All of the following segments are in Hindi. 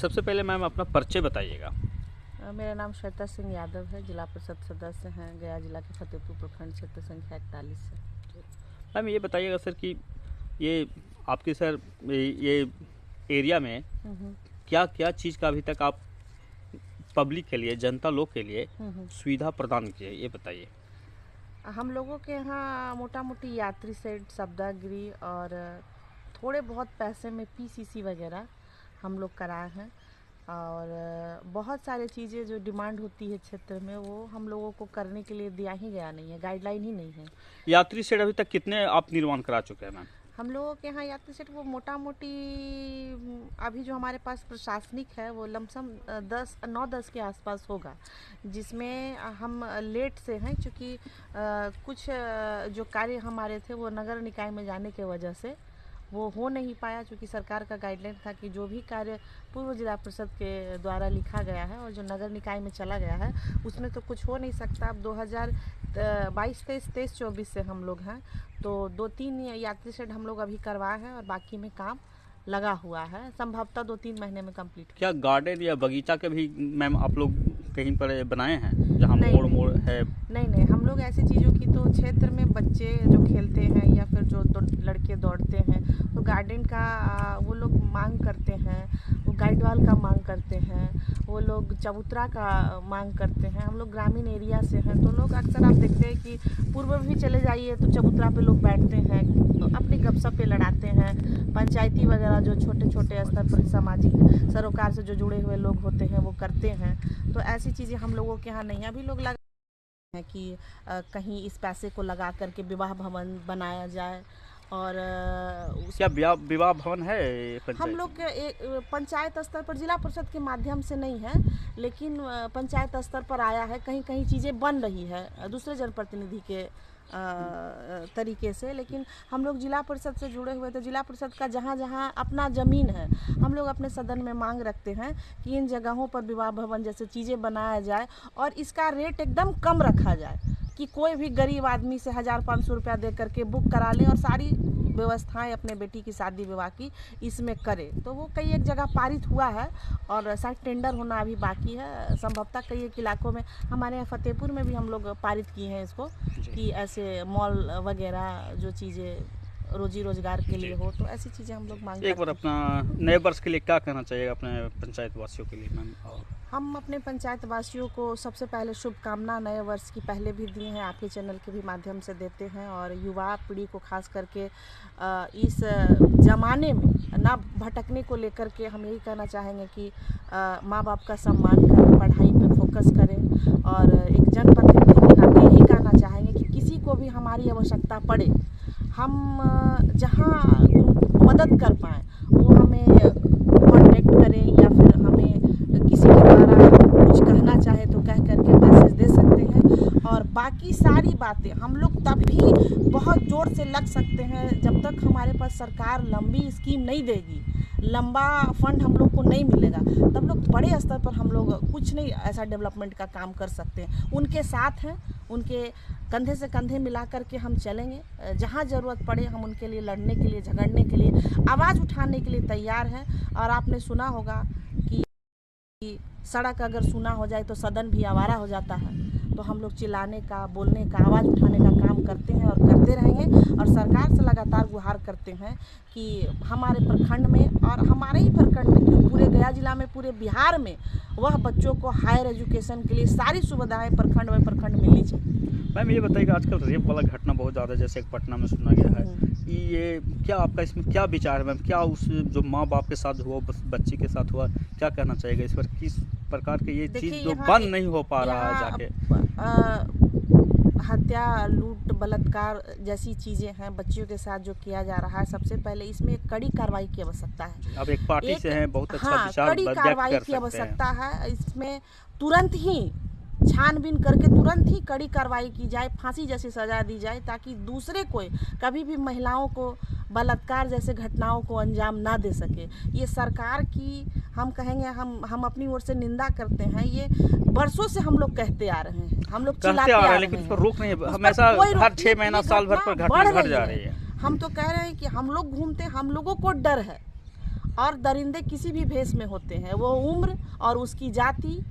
सबसे पहले मैम अपना परिचय बताइएगा। मेरा नाम श्वेता सिंह यादव है, जिला परिषद सदस्य हैं गया जिला के फतेहपुर प्रखंड क्षेत्र संख्या 41 से। मैम ये बताइएगा सर कि ये आपके सर ये एरिया में क्या क्या चीज़ का अभी तक आप पब्लिक के लिए, जनता लोग के लिए सुविधा प्रदान की है, ये बताइए। हम लोगों के यहाँ मोटा मोटी यात्री शेड, सब्दागृह और थोड़े बहुत पैसे में पीसीसी वगैरह हम लोग कराए हैं और बहुत सारे चीज़ें जो डिमांड होती है क्षेत्र में वो हम लोगों को करने के लिए दिया ही गया नहीं है, गाइडलाइन ही नहीं है। यात्री शेड अभी तक कितने आप निर्माण करा चुके हैं मैम? हम लोगों के यहाँ यात्री शेड वो मोटा मोटी अभी जो हमारे पास प्रशासनिक है वो लमसम 9-10 के आसपास होगा, जिसमें हम लेट से हैं क्योंकि कुछ जो कार्य हमारे थे वो नगर निकाय में जाने के वजह से वो हो नहीं पाया, क्योंकि सरकार का गाइडलाइन था कि जो भी कार्य पूर्व जिला परिषद के द्वारा लिखा गया है और जो नगर निकाय में चला गया है उसमें तो कुछ हो नहीं सकता। अब 2022-23 से हम लोग हैं तो 2-3 यात्री शेड हम लोग अभी करवाए हैं और बाकी में काम लगा हुआ है, संभवतः 2-3 महीने में कंप्लीट। क्या गार्डन या बगीचा के भी मैम आप लोग कहीं पर बनाए हैं जहाँ मोड़ है? नहीं, हम लोग ऐसी चीज़ों की तो क्षेत्र में बच्चे जो खेलते हैं या फिर जो लड़के दौड़ते हैं तो गार्डन का वो लोग मांग करते हैं, वो गाइड वाल का मांग करते हैं, वो लोग चबूतरा का मांग करते हैं। हम लोग ग्रामीण एरिया से हैं तो लोग अक्सर आप देखते हैं कि पूर्व भी चले जाइए तो चबूतरा पे लोग बैठते हैं तो अपनी गपशप पे लड़ाते हैं। पंचायती वगैरह जो छोटे छोटे स्तर पर सामाजिक सरोकार से जो जुड़े हुए लोग होते हैं वो करते हैं, तो ऐसी चीज़ें हम लोगों के यहाँ नहीं है। अभी लोग लगा है कि कहीं इस पैसे को लगा करके विवाह भवन बनाया जाए और क्या विवाह भवन है? हम लोग के पंचायत स्तर पर जिला परिषद के माध्यम से नहीं है, लेकिन पंचायत स्तर पर आया है, कहीं कहीं चीज़ें बन रही है दूसरे जनप्रतिनिधि के तरीके से। लेकिन हम लोग जिला परिषद से जुड़े हुए तो जिला परिषद का जहाँ जहाँ अपना ज़मीन है हम लोग अपने सदन में मांग रखते हैं कि इन जगहों पर विवाह भवन जैसे चीज़ें बनाया जाए और इसका रेट एकदम कम रखा जाए कि कोई भी गरीब आदमी से 1000-500 रुपया दे करके बुक करा ले और सारी व्यवस्थाएं अपने बेटी की शादी विवाह की इसमें करे। तो वो कई एक जगह पारित हुआ है और शायद टेंडर होना अभी बाकी है, संभवतः कई एक इलाकों में। हमारे यहाँ फतेहपुर में भी हम लोग पारित किए हैं इसको कि ऐसे मॉल वगैरह जो चीज़ें रोजी रोजगार के लिए हो, तो ऐसी चीज़ें हम लोग मांग। एक बार अपना नए वर्ष के लिए क्या कहना चाहिए अपने पंचायत वासियों के लिए मैम? हम अपने पंचायत वासियों को सबसे पहले शुभकामना नए वर्ष की पहले भी दी हैं, आपके चैनल के भी माध्यम से देते हैं और युवा पीढ़ी को खास करके इस ज़माने में ना भटकने को लेकर के हम यही कहना चाहेंगे कि माँ बाप का सम्मान करें, पढ़ाई पे फोकस करें और एक जनप्रतिनिधि के नाते यही कहना चाहेंगे कि किसी को भी हमारी आवश्यकता पड़े हम जहाँ मदद कर पाएँ वो हमें कांटेक्ट करें या फिर हमें किसी के द्वारा कुछ कहना चाहे तो कह करके मैसेज दे सकते हैं। और बाकी सारी बातें हम लोग तभी बहुत ज़ोर से लग सकते हैं जब तक हमारे पास सरकार लंबी स्कीम नहीं देगी, लंबा फंड हम लोग को नहीं मिलेगा, तब लोग बड़े स्तर पर हम लोग कुछ नहीं ऐसा डेवलपमेंट का काम कर सकते हैं। उनके साथ हैं, उनके कंधे से कंधे मिला करके हम चलेंगे, जहाँ ज़रूरत पड़े हम उनके लिए लड़ने के लिए, झगड़ने के लिए, आवाज़ उठाने के लिए तैयार हैं। और आपने सुना होगा कि सड़क अगर सूना हो जाए तो सदन भी आवारा हो जाता है, तो हम लोग चिल्लाने का, बोलने का, आवाज़ उठाने का काम करते हैं और करते रहेंगे और सरकार से लगातार गुहार करते हैं कि हमारे प्रखंड में और हमारे ही प्रखंड में, पूरे गया जिला में, पूरे बिहार में वह बच्चों को हायर एजुकेशन के लिए सारी सुविधाएं प्रखंड में प्रखंड मिलनी चाहिए। मैम ये बताइएगा, आजकल रेप वाला घटना बहुत ज़्यादा जैसे एक पटना में सुना गया है, ये क्या आपका इसमें क्या विचार है मैम? क्या उस जो माँ बाप के साथ हुआ, बच्ची के साथ हुआ, क्या कहना चाहिएगा इस पर? किस प्रकार के ये चीज़ जो बंद नहीं हो पा रहा है जाके? हत्या, लूट, बलात्कार जैसी चीज़ें हैं बच्चियों के साथ जो किया जा रहा है, सबसे पहले इसमें एक कड़ी कार्रवाई की आवश्यकता है। अब एक पार्टी से हैं, बहुत अच्छा विचार कड़ी कार्रवाई की आवश्यकता है। इसमें तुरंत ही छानबीन करके तुरंत ही कड़ी कार्रवाई की जाए, फांसी जैसी सजा दी जाए, ताकि दूसरे कोई कभी भी महिलाओं को बलात्कार जैसे घटनाओं को अंजाम ना दे सके। ये सरकार की हम कहेंगे, हम अपनी ओर से निंदा करते हैं। ये वर्षों से हम लोग कहते आ रहे हैं, हम लोग चिल्लाते आ रहे हैं, लेकिन उस पर रोक नहीं है। हमेशा हर 6 महीना साल भर पर घटना बढ़ जा रही है। हम तो कह रहे हैं कि हम लोग घूमते, हम लोगों को डर है और दरिंदे किसी भी भेष में होते हैं, वो उम्र और उसकी जाति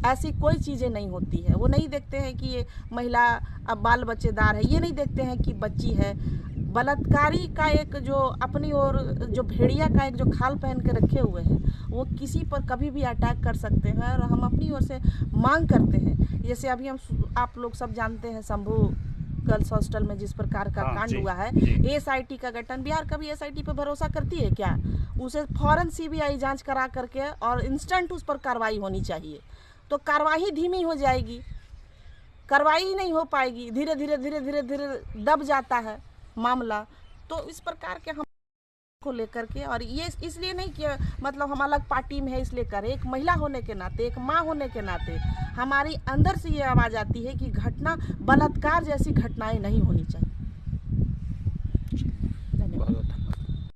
ऐसी कोई चीज़ें नहीं होती है। वो नहीं देखते हैं कि ये महिला अब बाल बच्चेदार है, ये नहीं देखते हैं कि बच्ची है। बलात्कारी का एक जो अपनी ओर जो भेड़िया का एक जो खाल पहन के रखे हुए हैं, वो किसी पर कभी भी अटैक कर सकते हैं। और हम अपनी ओर से मांग करते हैं, जैसे अभी आप लोग सब जानते हैं शंभू गर्ल्स हॉस्टल में जिस प्रकार का कांड हुआ है, एसआईटी का गठन, बिहार कभी एसआईटी पे भरोसा करती है क्या? उसे फौरन सीबीआई जांच करा करके और इंस्टेंट उस पर कार्रवाई होनी चाहिए। तो कार्रवाई धीमी हो जाएगी, कार्रवाई ही नहीं हो पाएगी, धीरे धीरे दब जाता है मामला। तो इस प्रकार के हम को लेकर के, और ये इसलिए नहीं कि मतलब हम अलग पार्टी में है इसलिए करें, एक महिला होने के नाते, एक माँ होने के नाते हमारी अंदर से ये आवाज़ आती है कि घटना बलात्कार जैसी घटनाएं नहीं होनी चाहिए।